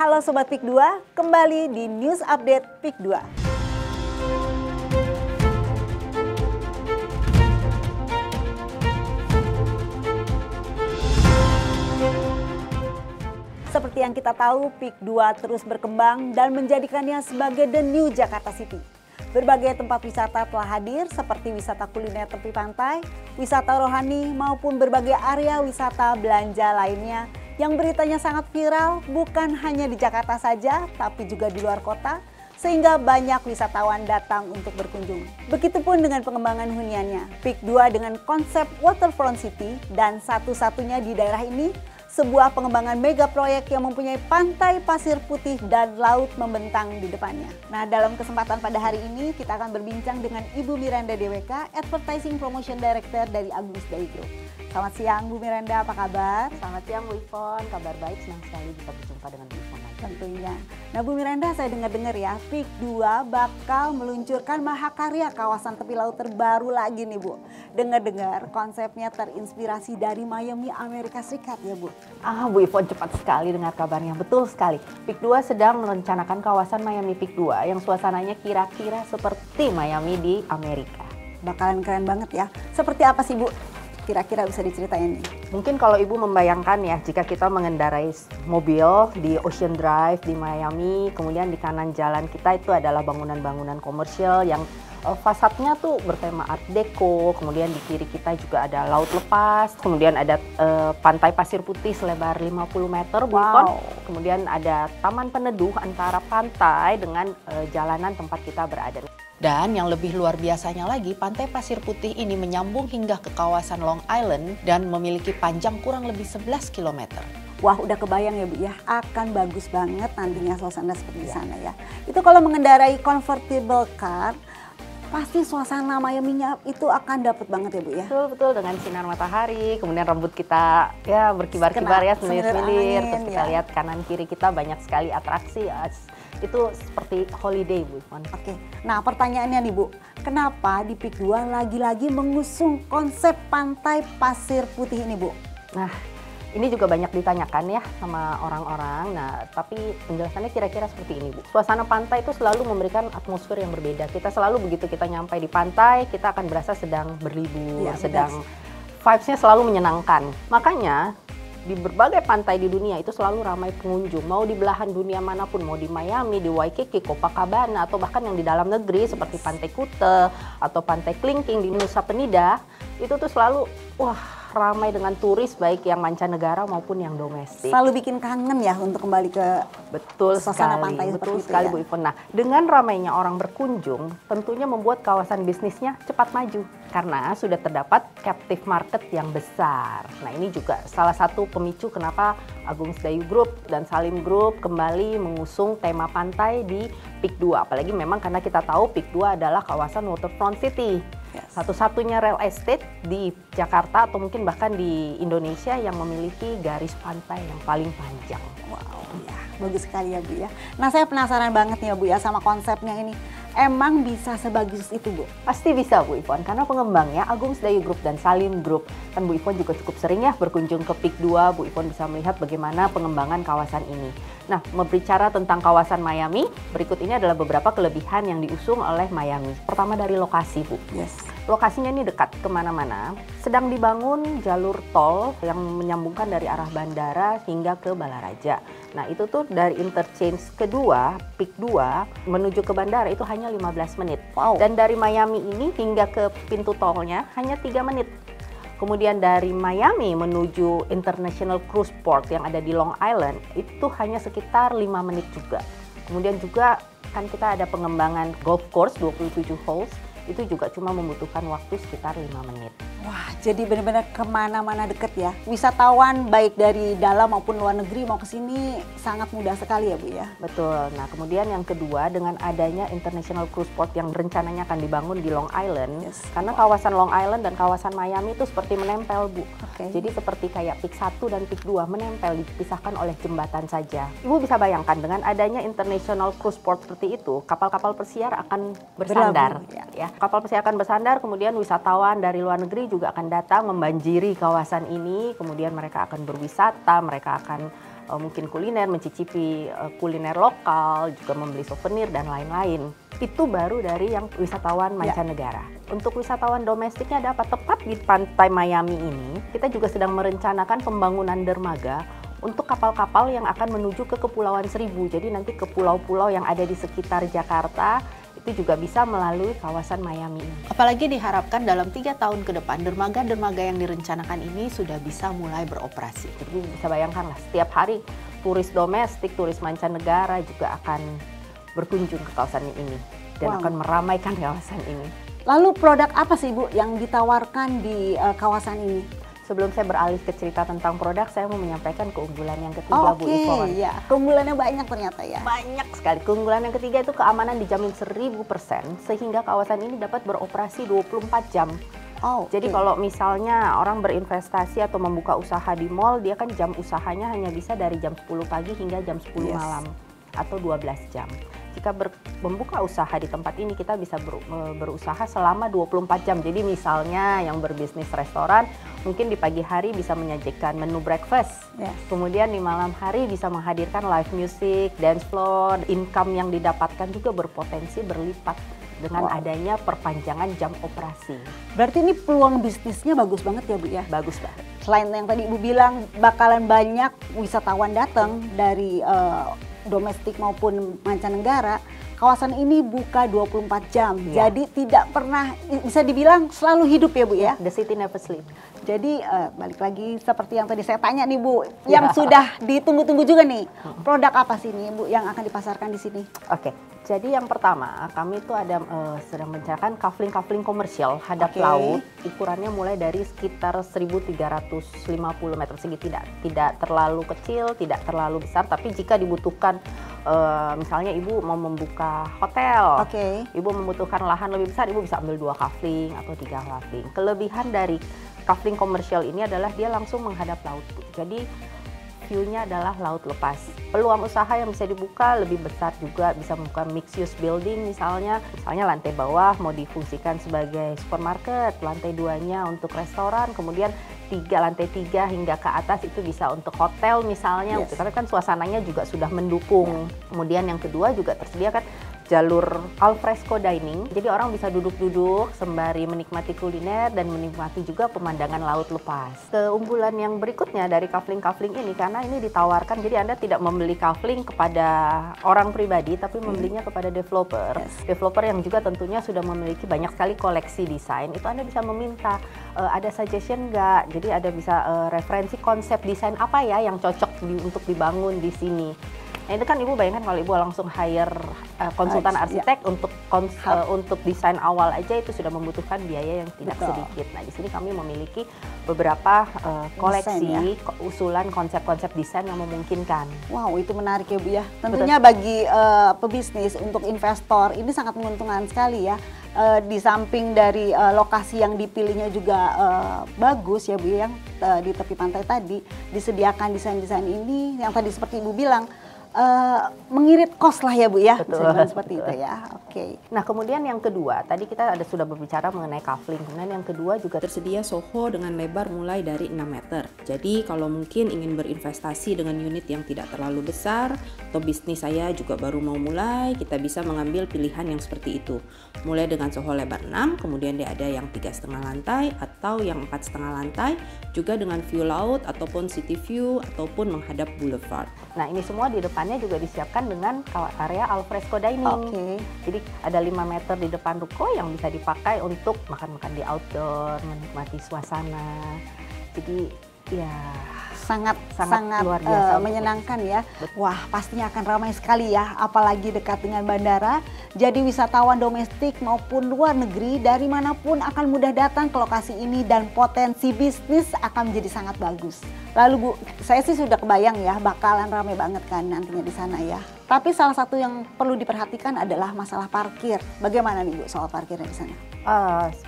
Halo Sobat PIK 2, kembali di News Update PIK 2. Seperti yang kita tahu, PIK 2 terus berkembang dan menjadikannya sebagai the new Jakarta City. Berbagai tempat wisata telah hadir seperti wisata kuliner tepi pantai, wisata rohani maupun berbagai area wisata belanja lainnya yang beritanya sangat viral bukan hanya di Jakarta saja tapi juga di luar kota sehingga banyak wisatawan datang untuk berkunjung. Begitupun dengan pengembangan huniannya. PIK 2 dengan konsep Waterfront City dan satu-satunya di daerah ini sebuah pengembangan mega proyek yang mempunyai pantai pasir putih dan laut membentang di depannya. Nah, dalam kesempatan pada hari ini kita akan berbincang dengan Ibu Miranda DWK, Advertising Promotion Director dari Agung Sedayu Group. Selamat siang Bu Miranda, apa kabar? Selamat siang Bu Ivon, kabar baik, senang sekali bisa berjumpa dengan Bu Ivon. Tentunya. Nah Bu Miranda, saya dengar-dengar ya, PIK 2 bakal meluncurkan mahakarya kawasan tepi laut terbaru lagi nih Bu. Dengar-dengar konsepnya terinspirasi dari Miami, Amerika Serikat ya Bu. Bu Ivon cepat sekali dengar kabarnya, betul sekali. PIK 2 sedang merencanakan kawasan Miami PIK 2 yang suasananya kira-kira seperti Miami di Amerika. Bakalan keren banget ya. Seperti apa sih Bu? Kira-kira bisa diceritain nih? Mungkin kalau Ibu membayangkan ya, jika kita mengendarai mobil di Ocean Drive di Miami, kemudian di kanan jalan kita itu adalah bangunan-bangunan komersial yang fasadnya tuh bertema Art Deco, kemudian di kiri kita juga ada laut lepas, kemudian ada pantai pasir putih selebar 50 meter, Bu Ivon. Kemudian ada taman peneduh antara pantai dengan jalanan tempat kita berada. Dan yang lebih luar biasanya lagi, pantai pasir putih ini menyambung hingga ke kawasan Long Island dan memiliki panjang kurang lebih 11 km. Wah, udah kebayang ya Bu ya, akan bagus banget nantinya suasana seperti di sana ya. Itu kalau mengendarai convertible car, pasti suasana Miami-nya itu akan dapet banget ya Bu ya. Betul, dengan sinar matahari, kemudian rambut kita ya berkibar-kibar ya, semilir-semilir, terus kita lihat kanan kiri kita banyak sekali atraksi ya. Itu seperti holiday Bu Ivon. Oke, nah pertanyaannya nih Bu, kenapa di PIK 2 lagi-lagi mengusung konsep pantai pasir putih ini Bu? Nah, ini juga banyak ditanyakan ya sama orang-orang. Nah, tapi penjelasannya kira-kira seperti ini Bu. Suasana pantai itu selalu memberikan atmosfer yang berbeda. Kita selalu begitu kita nyampe di pantai, kita akan berasa sedang berlibur, ya, sedang vibes-nya selalu menyenangkan. Makanya di berbagai pantai di dunia itu selalu ramai pengunjung, mau di belahan dunia manapun, mau di Miami, di Waikiki, Copacabana, atau bahkan yang di dalam negeri seperti Pantai Kuta atau Pantai Klingking di Nusa Penida, itu tuh selalu ramai dengan turis baik yang mancanegara maupun yang domestik. Selalu bikin kangen ya untuk kembali ke suasana pantai betul seperti sekali itu ya? Bu Ivon. Nah, dengan ramainya orang berkunjung, tentunya membuat kawasan bisnisnya cepat maju karena sudah terdapat captive market yang besar. Nah, ini juga salah satu pemicu kenapa Agung Sedayu Group dan Salim Group kembali mengusung tema pantai di PIK 2. Apalagi memang karena kita tahu PIK 2 adalah kawasan Waterfront City. Satu-satunya real estate di Jakarta atau mungkin bahkan di Indonesia yang memiliki garis pantai yang paling panjang. Wow, ya, bagus sekali ya Bu ya. Nah, saya penasaran banget nih ya Bu ya sama konsepnya ini. Emang bisa sebagus itu Bu? Pasti bisa Bu Ivon, karena pengembangnya Agung Sedayu Group dan Salim Group. Kan Bu Ivon juga cukup sering ya berkunjung ke PIK 2, Bu Ivon bisa melihat bagaimana pengembangan kawasan ini. Nah, berbicara tentang kawasan Miami, berikut ini adalah beberapa kelebihan yang diusung oleh Miami. Pertama dari lokasi Bu. Yes. Lokasinya ini dekat kemana-mana. Sedang dibangun jalur tol yang menyambungkan dari arah bandara hingga ke Balaraja. Nah, itu tuh dari interchange kedua, PIK 2 menuju ke bandara itu hanya 15 menit. Wow. Dan dari Miami ini hingga ke pintu tolnya hanya 3 menit. Kemudian dari Miami menuju International Cruise Port yang ada di Long Island itu hanya sekitar 5 menit juga. Kemudian juga kan kita ada pengembangan golf course 27 holes, itu juga cuma membutuhkan waktu sekitar 5 menit. Wah, jadi benar-benar kemana-mana deket ya. Wisatawan baik dari dalam maupun luar negeri mau ke sini sangat mudah sekali ya Bu ya. Betul. Nah, kemudian yang kedua dengan adanya International Cruise Port yang rencananya akan dibangun di Long Island. Yes. Karena kawasan Long Island dan kawasan Miami itu seperti menempel Bu. Okay. Jadi seperti kayak PIK 1 dan PIK 2 menempel, dipisahkan oleh jembatan saja. Ibu bisa bayangkan dengan adanya International Cruise Port seperti itu, kapal-kapal pesiar akan bersandar. Ya. Kapal pesiar akan bersandar, kemudian wisatawan dari luar negeri juga akan datang membanjiri kawasan ini, kemudian mereka akan berwisata, mereka akan mungkin kuliner, mencicipi kuliner lokal, juga membeli souvenir dan lain-lain. Itu baru dari yang wisatawan mancanegara. Untuk wisatawan domestiknya ada apa? Tepat di pantai Miami ini, kita juga sedang merencanakan pembangunan dermaga untuk kapal-kapal yang akan menuju ke Kepulauan Seribu. Jadi nanti ke pulau-pulau yang ada di sekitar Jakarta itu juga bisa melalui kawasan Miami ini. Apalagi diharapkan dalam 3 tahun ke depan dermaga-dermaga yang direncanakan ini sudah bisa mulai beroperasi. Jadi bisa bayangkan lah, setiap hari turis domestik, turis mancanegara juga akan berkunjung ke kawasan ini dan akan meramaikan kawasan ini. Lalu produk apa sih Bu yang ditawarkan di kawasan ini? Sebelum saya beralih ke cerita tentang produk, saya mau menyampaikan keunggulan yang ketiga, Bu Ivon. Ya. Keunggulannya banyak ternyata ya. Banyak sekali. Keunggulan yang ketiga itu keamanan dijamin 1000%, sehingga kawasan ini dapat beroperasi 24 jam. Jadi kalau misalnya orang berinvestasi atau membuka usaha di mall, dia kan jam usahanya hanya bisa dari jam 10 pagi hingga jam 10 malam atau 12 jam. Jika membuka usaha di tempat ini, kita bisa berusaha selama 24 jam. Jadi misalnya yang berbisnis restoran, mungkin di pagi hari bisa menyajikan menu breakfast. Kemudian di malam hari bisa menghadirkan live music, dance floor. Income yang didapatkan juga berpotensi berlipat dengan adanya perpanjangan jam operasi. Berarti ini peluang bisnisnya bagus banget ya Bu ya? Bagus banget. Selain yang tadi Ibu bilang bakalan banyak wisatawan datang dari domestik maupun mancanegara, kawasan ini buka 24 jam. Jadi tidak pernah, bisa dibilang selalu hidup ya Bu ya? The city never sleep. Jadi balik lagi seperti yang tadi saya tanya nih Bu, yang sudah ditunggu-tunggu juga nih, produk apa sih nih Bu yang akan dipasarkan di sini? Jadi yang pertama, kami itu ada sedang menceritakan kafling komersial hadap laut, ukurannya mulai dari sekitar 1.350 meter persegi, tidak terlalu kecil, tidak terlalu besar, tapi jika dibutuhkan misalnya Ibu mau membuka hotel, Ibu membutuhkan lahan lebih besar, Ibu bisa ambil 2 kafling atau 3 kafling. Kelebihan dari kafling komersial ini adalah dia langsung menghadap laut. Jadi view-nya adalah laut lepas. Peluang usaha yang bisa dibuka lebih besar juga, bisa membuka mixed use building misalnya lantai bawah mau difungsikan sebagai supermarket, lantai 2-nya untuk restoran, kemudian lantai 3 hingga ke atas itu bisa untuk hotel misalnya, karena kan suasananya juga sudah mendukung. Kemudian yang kedua juga tersedia kan jalur alfresco dining, jadi orang bisa duduk-duduk sembari menikmati kuliner dan menikmati juga pemandangan laut lepas. Keunggulan yang berikutnya dari kafling-kafling ini, karena ini ditawarkan, jadi Anda tidak membeli kafling kepada orang pribadi, tapi membelinya kepada developer. Developer yang juga tentunya sudah memiliki banyak sekali koleksi desain, itu Anda bisa meminta, ada suggestion nggak? Jadi ada bisa referensi konsep desain apa ya yang cocok untuk dibangun di sini. Nah itu kan Ibu bayangkan kalau Ibu langsung hire konsultan arsitek untuk desain awal aja itu sudah membutuhkan biaya yang tidak sedikit. Nah di sini kami memiliki beberapa koleksi usulan konsep-konsep desain yang memungkinkan. Wow, itu menarik ya Bu ya. Tentunya bagi pebisnis, untuk investor ini sangat menguntungkan sekali ya. Di samping dari lokasi yang dipilihnya juga bagus ya Bu, yang di tepi pantai tadi disediakan desain-desain ini yang tadi seperti Ibu bilang mengirit kos lah ya Bu ya, seperti itu ya. Nah kemudian yang kedua, tadi kita sudah berbicara mengenai kafling, kemudian yang kedua juga tersedia Soho dengan lebar mulai dari 6 meter. Jadi kalau mungkin ingin berinvestasi dengan unit yang tidak terlalu besar, atau bisnis saya juga baru mau mulai, kita bisa mengambil pilihan yang seperti itu. Mulai dengan Soho lebar 6, kemudian dia ada yang 3,5 lantai atau yang 4,5 lantai, juga dengan view laut ataupun city view ataupun menghadap boulevard. Nah ini semua di depannya juga disiapkan dengan area alfresco dining. Jadi ada 5 meter di depan ruko yang bisa dipakai untuk makan-makan di outdoor, menikmati suasana. Jadi ya sangat luar biasa, menyenangkan ya. Wah, pastinya akan ramai sekali ya, apalagi dekat dengan bandara. Jadi wisatawan domestik maupun luar negeri dari manapun akan mudah datang ke lokasi ini dan potensi bisnis akan menjadi sangat bagus. Lalu Bu, saya sih sudah kebayang ya bakalan ramai banget kan nantinya di sana ya. Tapi salah satu yang perlu diperhatikan adalah masalah parkir. Bagaimana nih Bu soal parkirnya di sana?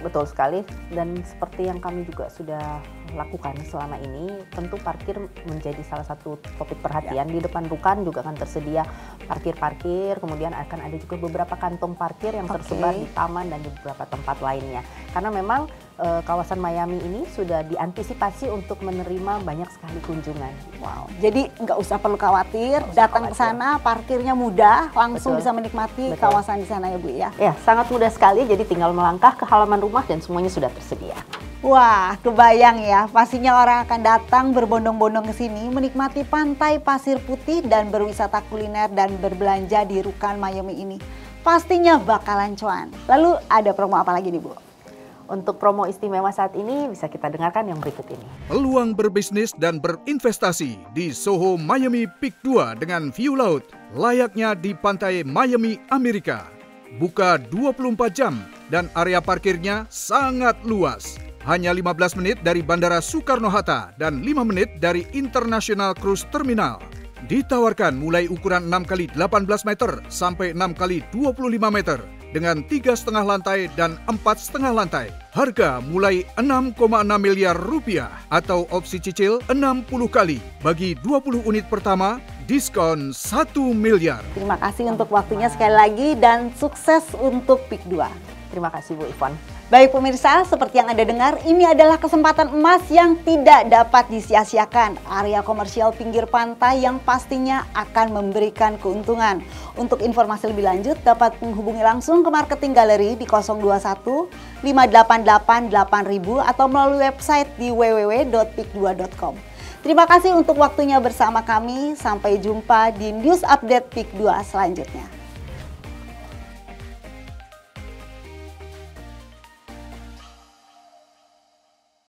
Betul sekali, dan seperti yang kami juga sudah lakukan selama ini, tentu parkir menjadi salah satu topik perhatian. Di depan Rukan juga akan tersedia parkir-parkir, kemudian akan ada juga beberapa kantong parkir yang tersebar di taman dan di beberapa tempat lainnya. Karena memang kawasan Miami ini sudah diantisipasi untuk menerima banyak sekali kunjungan. Wow, jadi nggak usah perlu khawatir, datang ke sana, parkirnya mudah, langsung Betul. bisa menikmati Betul. kawasan di sana ya Bu ya. Ya, sangat mudah sekali, jadi tinggal melangkah ke halaman rumah dan semuanya sudah tersedia. Wah, kebayang ya, pastinya orang akan datang berbondong-bondong ke sini menikmati pantai pasir putih dan berwisata kuliner dan berbelanja di Rukan Miami ini. Pastinya bakalan cuan. Lalu ada promo apa lagi nih Bu? Untuk promo istimewa saat ini bisa kita dengarkan yang berikut ini. Peluang berbisnis dan berinvestasi di Soho Miami Peak 2 dengan view laut layaknya di pantai Miami, Amerika. Buka 24 jam dan area parkirnya sangat luas. Hanya 15 menit dari Bandara Soekarno-Hatta dan 5 menit dari International Cruise Terminal. Ditawarkan mulai ukuran 6 kali 18 meter sampai 6 kali 25 meter dengan 3,5 lantai dan 4,5 lantai. Harga mulai 6,6 miliar rupiah atau opsi cicil 60 kali. Bagi 20 unit pertama, diskon 1 miliar. Terima kasih untuk waktunya sekali lagi dan sukses untuk Peak 2. Terima kasih Bu Ivon. Baik pemirsa, seperti yang Anda dengar, ini adalah kesempatan emas yang tidak dapat disia-siakan. Area komersial pinggir pantai yang pastinya akan memberikan keuntungan. Untuk informasi lebih lanjut, dapat menghubungi langsung ke Marketing Gallery di 021 588 8000 atau melalui website di www.peak2.com. Terima kasih untuk waktunya bersama kami. Sampai jumpa di News Update Peak 2 selanjutnya.